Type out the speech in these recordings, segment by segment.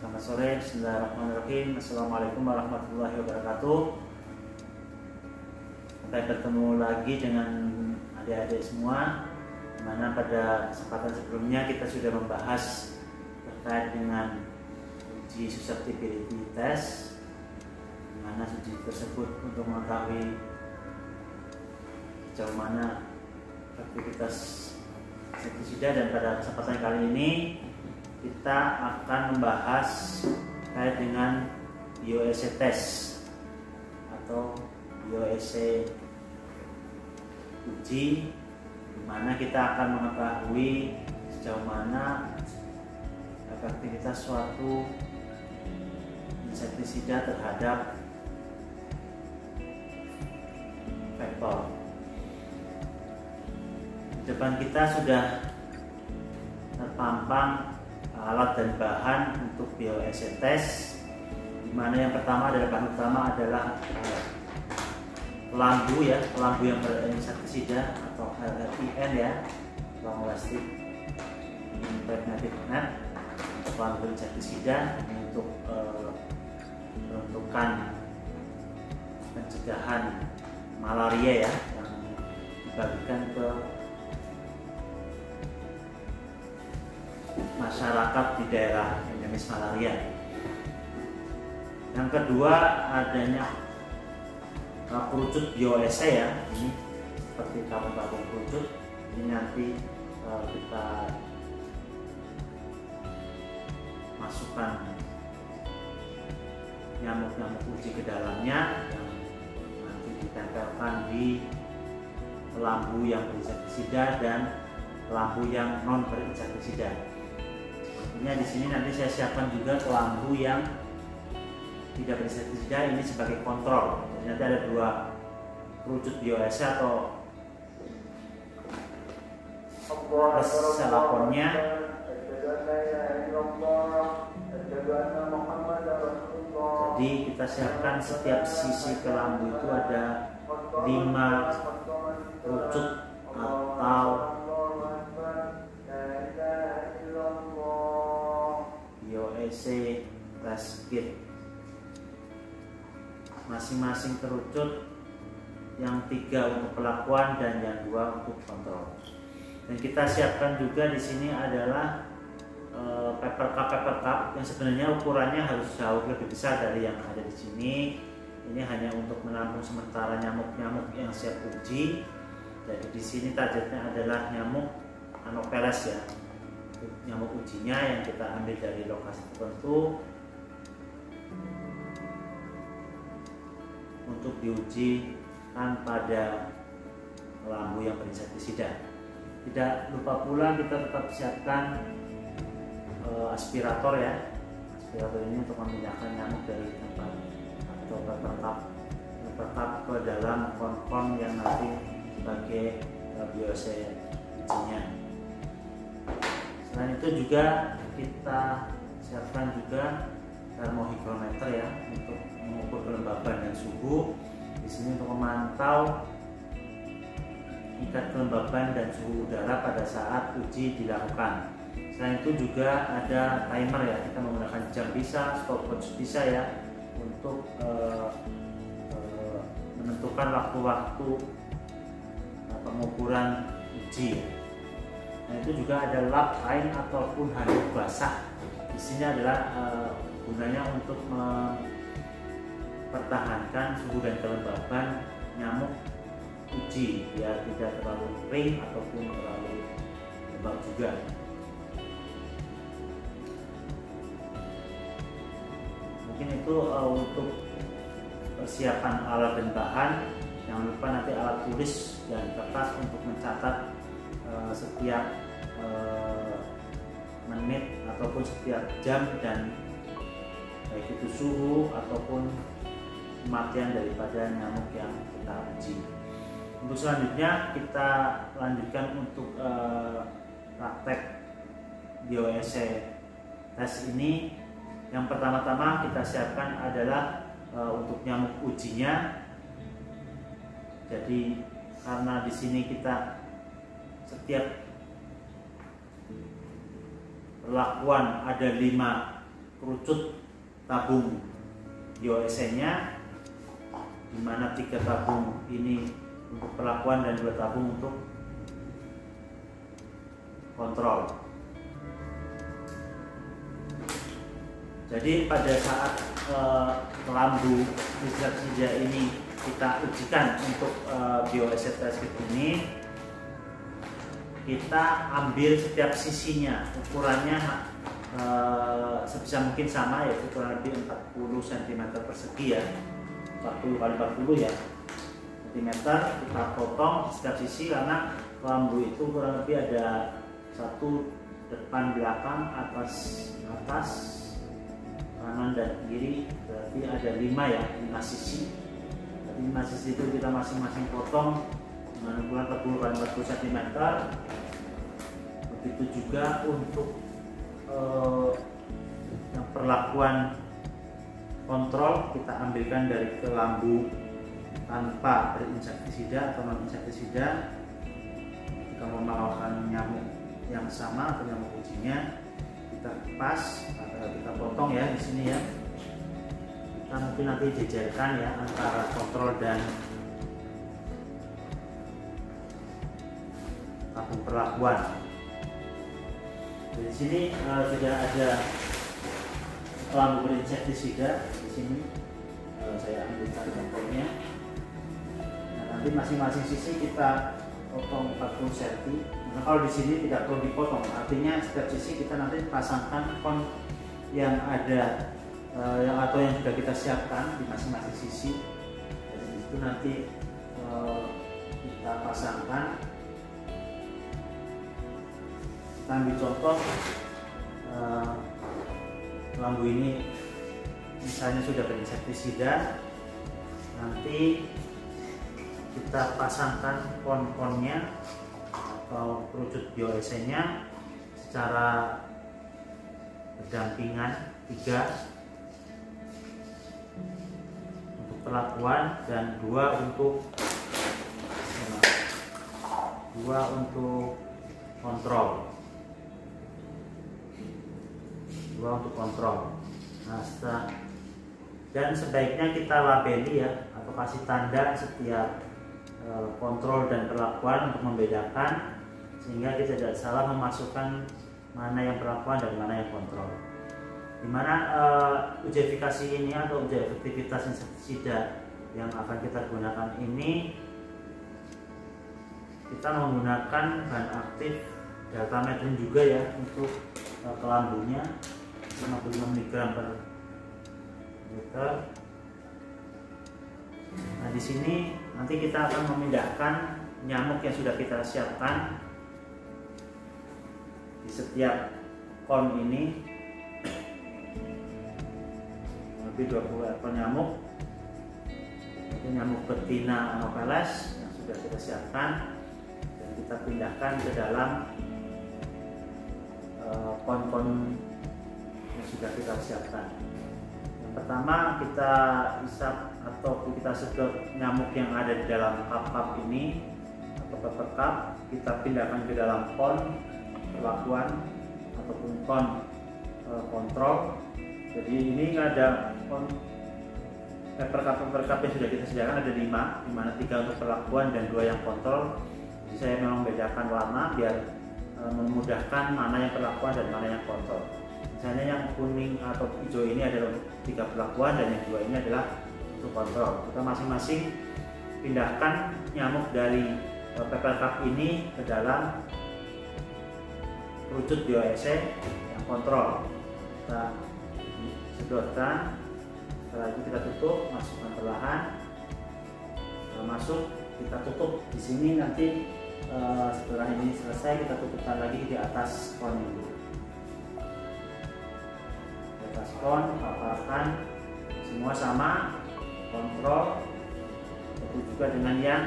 Selamat sore, bismillahirrahmanirrahim. Assalamualaikum warahmatullahi wabarakatuh. Kita bertemu lagi dengan adik-adik semua, dimana pada kesempatan sebelumnya kita sudah membahas terkait dengan uji susceptibility test, dimana uji tersebut untuk mengetahui sejauh mana aktivitas insektisida, dan pada kesempatan kali ini kita akan membahas terkait dengan bioassay test atau bioassay uji, di mana kita akan mengetahui sejauh mana efektivitas suatu insektisida terhadap vektor. Di depan kita sudah terpampang alat dan bahan untuk bioassay test, di mana yang pertama adalah bahan utama adalah pelambu ya, pelambu yang berinsektisida atau LRIN ya, long lasting impregnated net, pelambu insektisida untuk peruntukan pencegahan malaria ya, yang dibagikan ke masyarakat di daerah endemis malaria. Yang kedua adanya kerucut bioassay ya, ini seperti tabung-tabung kerucut. Ini nanti kita masukkan nyamuk-nyamuk uji ke dalamnya, yang nanti ditempelkan di pelambu yang berinsektisida dan pelambu yang non berinsektisida. Di sini nanti saya siapkan juga pelambu yang tidak berinsektisida, ini sebagai kontrol. Jadi nanti ada dua kerucut bioassay atau selaponnya. Jadi kita siapkan setiap sisi kelambu itu ada 5 kerucut atau bioassay test kit. Masing-masing kerucut, yang 3 untuk pelakuan dan yang 2 untuk kontrol. Dan kita siapkan juga di sini adalah paper cup yang sebenarnya ukurannya harus jauh lebih besar dari yang ada di sini. Ini hanya untuk menampung sementara nyamuk-nyamuk yang siap uji. Jadi di sini targetnya adalah nyamuk Anopheles ya, nyamuk ujinya yang kita ambil dari lokasi tertentu untuk diujikan pada pelambu yang berinsektisida. Tidak lupa pula kita tetap siapkan aspirator ya. Aspirator ini untuk memindahkan nyamuk dari tempat atau paper cup ke dalam kon yang nanti sebagai bioassay ujinya. Selain itu juga kita siapkan juga termohigrometer ya, untuk mengukur kelembaban dan suhu. Di sini untuk memantau tingkat kelembaban dan suhu udara pada saat uji dilakukan. Selain itu juga ada timer ya, kita menggunakan jam bisa, stopwatch bisa ya, untuk menentukan waktu-waktu pengukuran uji. Nah, itu juga ada lap kain ataupun handuk basah. Di sini adalah gunanya untuk mempertahankan suhu dan kelembaban nyamuk uji biar tidak terlalu kering ataupun terlalu lembab juga. Mungkin itu untuk persiapan alat dan bahan. Jangan lupa nanti alat tulis dan kertas untuk mencatat setiap menit ataupun setiap jam, dan baik itu suhu ataupun kematian daripada nyamuk yang kita uji. Untuk selanjutnya kita lanjutkan untuk praktek bioassay test ini. Yang pertama-tama kita siapkan adalah untuk nyamuk ujinya. Jadi karena di sini kita setiap perlakuan ada 5 kerucut tabung BOSC-nya, di mana 3 tabung ini untuk perlakuan dan 2 tabung untuk kontrol. Jadi pada saat kelambu insektisida ini kita ujikan untuk BOSC test kit ini, kita ambil setiap sisinya, ukurannya sebisa mungkin sama, yaitu kurang lebih 40 cm persegi ya, 40 kali 40 ya cm. Kita potong setiap sisi karena kelambu itu kurang lebih ada 1 depan belakang, atas kanan dan kiri, berarti ada 5 ya, 5 sisi. Jadi 5 sisi itu kita masing-masing potong dengan ukuran 40 kali 40 cm. Begitu juga untuk yang perlakuan kontrol, kita ambilkan dari kelambu tanpa berinsektisida atau non insektisida. Jika mau melakukan nyamuk yang sama atau nyamuk kucingnya, kita pas atau kita potong ya di sini ya. Kita mungkin nanti jejerkan ya antara kontrol dan tabung perlakuan. Di sini sudah ada kelambu berinsektisida di sini. Saya ambilkan contohnya. Nah, nanti masing-masing sisi kita potong 40 cm. Nah, kalau di sini tidak perlu dipotong, artinya setiap sisi kita nanti pasangkan kon yang ada atau yang sudah kita siapkan di masing-masing sisi. Jadi itu nanti kita pasangkan. Kita ambil contoh kelambu ini misalnya sudah berinsektisida, nanti kita pasangkan kon-konnya atau kerucut BOSC-nya secara berdampingan 3 untuk perlakuan dan 2 untuk kontrol. 2 untuk kontrol. Nah, dan sebaiknya kita labeli ya, atau kasih tanda setiap kontrol dan perlakuan untuk membedakan, sehingga kita tidak salah memasukkan mana yang perlakuan dan mana yang kontrol. Dimana uji efikasi ini atau uji efektivitas insektisida yang akan kita gunakan ini, kita menggunakan bahan aktif deltametrin juga ya untuk kelambunya, 55 mg per liter. Nah, di sini nanti kita akan memindahkan nyamuk yang sudah kita siapkan di setiap kon ini, lebih 20 ekor nyamuk. Itu nyamuk betina Anopheles yang sudah kita siapkan dan kita pindahkan ke dalam kon-kon yang sudah kita siapkan. Yang pertama, kita isap atau kita sedot nyamuk yang ada di dalam cup ini atau paper cup, kita pindahkan ke dalam kon perlakuan ataupun kon kontrol. Jadi ini ada kon paper cup yang sudah kita sediakan ada 5, di mana 3 untuk perlakuan dan 2 yang kontrol. Jadi saya memang membedakan warna biar memudahkan mana yang perlakuan dan mana yang kontrol. Misalnya yang kuning atau hijau ini adalah 3 perlakuan dan yang 2 ini adalah untuk kontrol. Kita masing-masing pindahkan nyamuk dari paper cup ini ke dalam kerucut BOSC yang kontrol. Kita sedotkan, setelah itu kita tutup, masukkan perlahan. Setelah masuk, kita tutup. Di sini nanti setelah ini selesai, kita tutupkan lagi di atas kon ini. Di atas kon, paparkan semua sama, kontrol. Itu juga dengan yang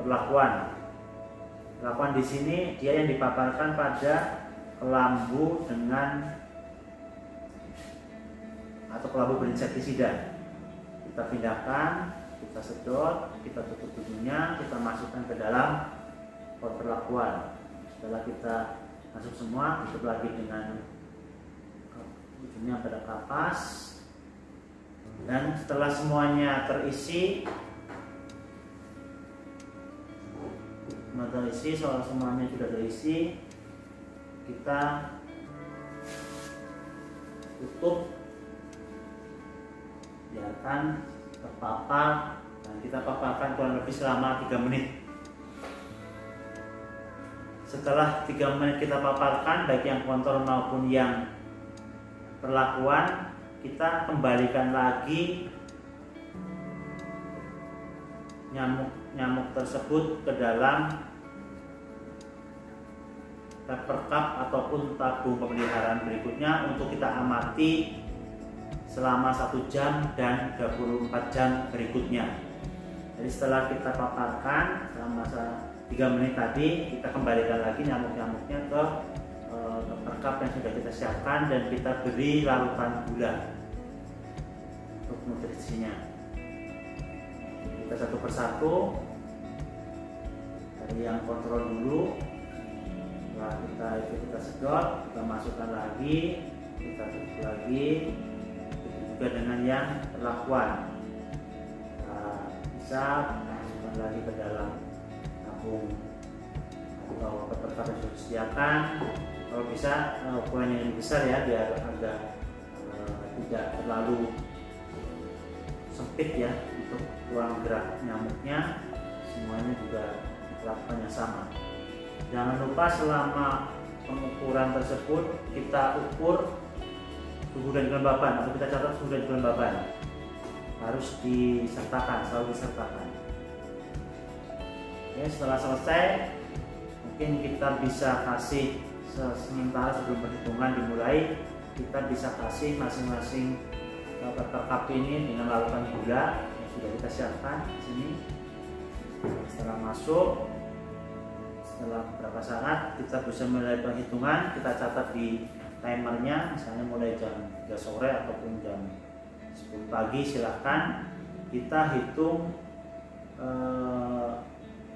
perlakuan. Perlakuan di sini dia yang dipaparkan pada kelambu dengan atau kelambu berinsektisida. Kita pindahkan, kita sedot, kita tutup tubuhnya, kita masukkan ke dalam pot perlakuan. Setelah kita masuk semua, tutup lagi dengan ujungnya pada kapas. Dan setelah semuanya terisi, soal semuanya sudah terisi, kita tutup, biarkan terpapar, dan kita paparkan kurang lebih selama 3 menit. Setelah 3 menit kita paparkan, baik yang kontrol maupun yang perlakuan, kita kembalikan lagi nyamuk tersebut ke dalam paper cup ataupun tabung pemeliharaan berikutnya untuk kita amati selama 1 jam dan 24 jam berikutnya. Jadi setelah kita paparkan selama 3 menit tadi, kita kembalikan lagi nyamuk-nyamuknya ke paper cup yang sudah kita siapkan, dan kita beri larutan gula untuk nutrisinya. Kita satu persatu, dari yang kontrol dulu. Setelah kita sedot, kita masukkan lagi, kita tutup lagi. Begitu juga dengan yang perlakuan, kita bisa masukkan lagi ke dalam tabung atau paper cup yang sudah disediakan. Kalau bisa ukurannya yang besar ya, biar agak tidak terlalu sempit ya untuk ruang gerak nyamuknya. Semuanya juga dilakukan yang sama. Jangan lupa selama pengukuran tersebut kita ukur suhu dan kelembaban, atau kita catat suhu dan kelembaban. Harus disertakan, selalu disertakan. Oke, setelah selesai, mungkin kita bisa kasih sementara sebelum perhitungan dimulai, kita bisa kasih masing-masing paper cup ini dengan larutan gula yang sudah kita siapkan di sini. Setelah masuk, setelah beberapa saat kita bisa mulai perhitungan. Kita catat di timernya, misalnya mulai jam 3 sore ataupun jam 10 pagi, silahkan kita hitung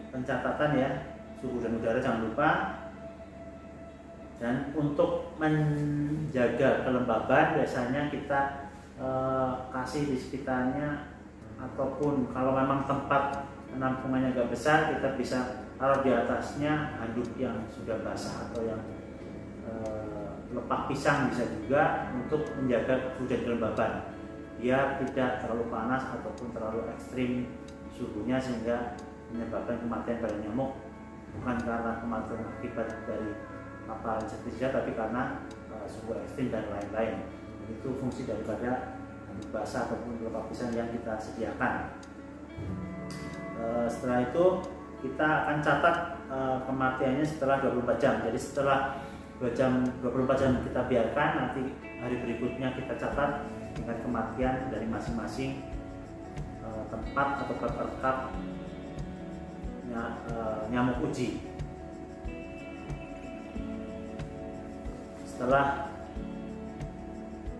pencatatan ya, suhu dan udara jangan lupa. Dan untuk menjaga kelembaban, biasanya kita kasih di sekitarnya, ataupun kalau memang tempat penampungannya agak besar, kita bisa taruh di atasnya handuk yang sudah basah atau yang lepak pisang, bisa juga untuk menjaga suhu dan kelembaban biar tidak terlalu panas ataupun terlalu ekstrim suhunya sehingga menyebabkan kematian pada nyamuk, bukan karena kematian akibat dari paparan insektisida, tapi karena suhu ekstrim dan lain-lain. Itu fungsi daripada handuk basah ataupun lepak pisang yang kita sediakan. Setelah itu kita akan catat kematiannya setelah 24 jam. Jadi setelah 24 jam kita biarkan, nanti hari berikutnya kita catat tingkat kematian dari masing-masing tempat atau paper cup nyamuk uji. Setelah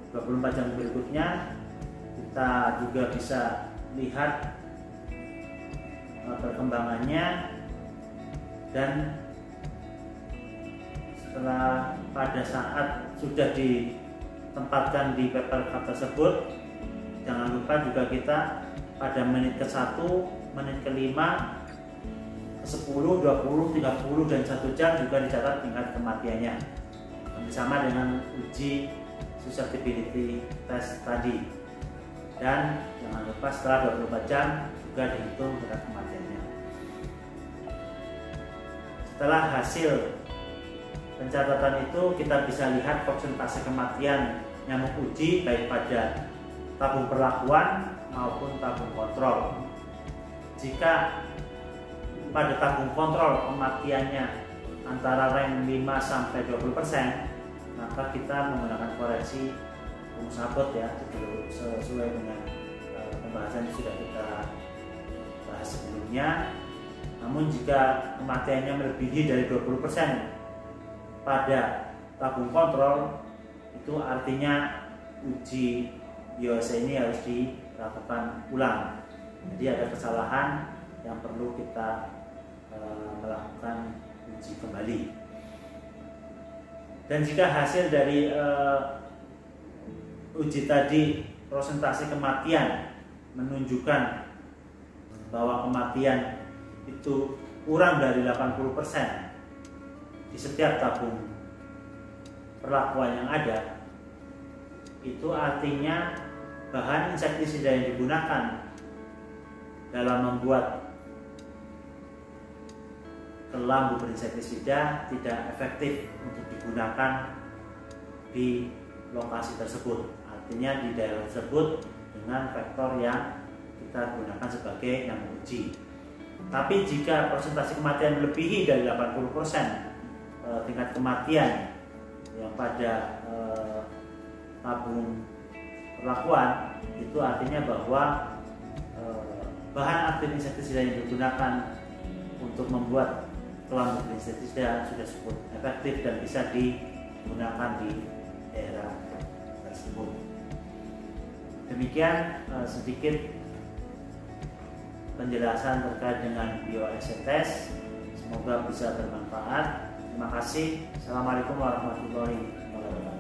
24 jam berikutnya, kita juga bisa lihat perkembangannya, dan setelah pada saat sudah ditempatkan di paper cup tersebut, jangan lupa juga kita pada menit ke-1, menit ke-5, ke-10, 20, 30, dan 1 jam juga dicatat tingkat kematiannya, sama dengan uji susceptibility test tadi. Dan jangan lupa setelah 24 jam juga dihitung tingkat kematiannya. Setelah hasil pencatatan itu, kita bisa lihat persentase kematian nyamuk uji baik pada tabung perlakuan maupun tabung kontrol. Jika pada tabung kontrol kematiannya antara range 5-20%, maka kita menggunakan koreksi rumus Abbott ya, sesuai dengan pembahasan yang sudah kita bahas sebelumnya. Namun jika kematiannya melebihi dari 20% pada tabung kontrol, itu artinya uji biasa ini harus dilakukan ulang. Jadi ada kesalahan yang perlu kita melakukan uji kembali. Dan jika hasil dari uji tadi persentase kematian menunjukkan bahwa kematian itu kurang dari 80% di setiap tabung perlakuan yang ada, itu artinya bahan insektisida yang digunakan dalam membuat kelambu berinsektisida tidak efektif untuk digunakan di lokasi tersebut. Artinya di daerah tersebut dengan faktor yang kita gunakan sebagai yang uji. Tapi jika persentase kematian melebihi dari 80% tingkat kematian yang pada tabung perlakuan, itu artinya bahwa bahan aktif insektisida yang digunakan untuk membuat kelambu berinsektisida sudah cukup efektif dan bisa digunakan di daerah tersebut. Demikian sedikit penjelasan terkait dengan bioassay test. Semoga bisa bermanfaat. Terima kasih. Assalamualaikum warahmatullahi wabarakatuh.